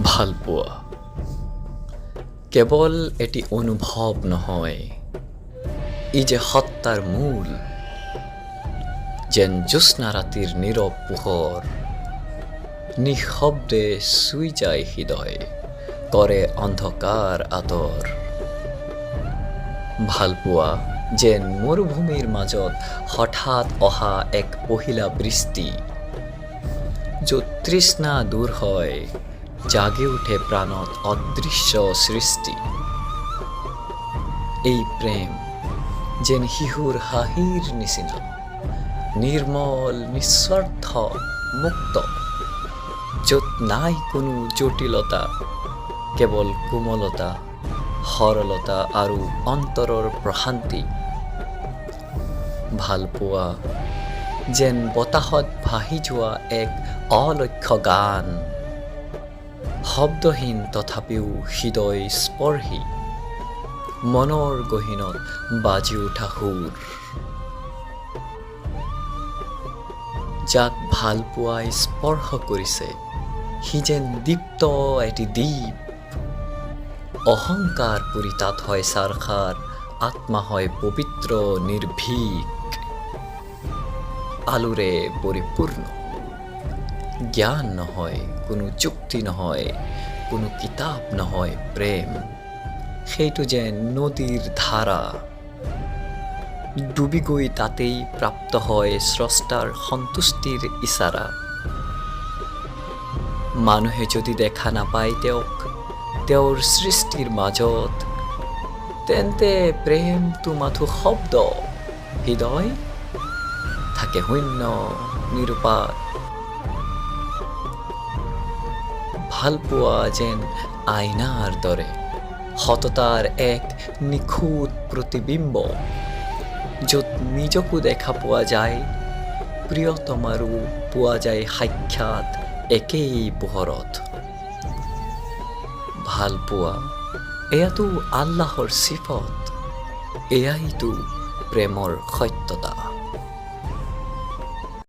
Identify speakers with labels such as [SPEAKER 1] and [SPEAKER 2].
[SPEAKER 1] ভালপোৱা কেৱল এটি অনুভৱ নহয়, ই যে সত্তাৰ মূল। যেন জ্যোৎস্না ৰাতিৰ নীৰৱ পোহৰ, নিঃশব্দে চুই যায় হৃদয়, কৰে অন্ধকাৰ আঁতৰ। ভালপোৱা যেন মৰুভূমিৰ মাজত হঠাৎ অহা এক পহিলা বৃষ্টি, য'ত তৃষ্ণা দূৰ হয়, জাগি উঠে প্ৰাণত অদৃশ্য সৃষ্টি। এই প্ৰেম যেন শিশুৰ হাঁহিৰ নিচিনা, নিৰ্মল, নিস্বাৰ্থ, মুক্ত, য'ত নাই কোনো জটিলতা, কেৱল কোমলতা, সৰলতা আৰু অন্তৰৰ প্ৰশান্তি। ভালপোৱা যেন বতাহত ভাহি যোৱা এক অলক্ষ্য গান, শব্দহীন তথাপিও হৃদয় স্পৰ্শী, মনৰ গহীনত বাজি উঠা সুৰ। যাক ভালপোৱাই স্পৰ্শ কৰিছে, সি যেন দীপ্ত এটি দ্বীপ। অহংকাৰ পুৰি তাত হয় ছাৰখাৰ, আত্মা হয় পবিত্ৰ নিৰ্ভীক। আলোৰে পৰিপূৰ্ণ, জ্ঞান নহয়, কোনো যুক্তি নহয়, কোনো কিতাপ নহয় প্ৰেম। সেইটো যেন নদীৰ ধাৰা, ডুবি গৈ তাতেই প্ৰাপ্ত হয় স্ৰষ্টাৰ সন্তুষ্টিৰ ইচাৰা। মানুহে যদি দেখা নাপায় তেওঁক তেওঁৰ সৃষ্টিৰ মাজত, তেন্তে প্ৰেমটো মাথো শব্দ, হৃদয় থাকে শূন্য, নিৰুপায়। ভালপোৱা যেন আইনাৰ দৰে, সততাৰ এক নিখুঁত প্ৰতিবিম্ব, য'ত নিজকো দেখা পোৱা যায়, প্ৰিয়তমাৰো পোৱা যায় সাক্ষাৎ একেই পোহৰত। ভালপোৱা এয়াতো আল্লাহৰ সিফত, এয়াইতো প্ৰেমৰ সত্যতা।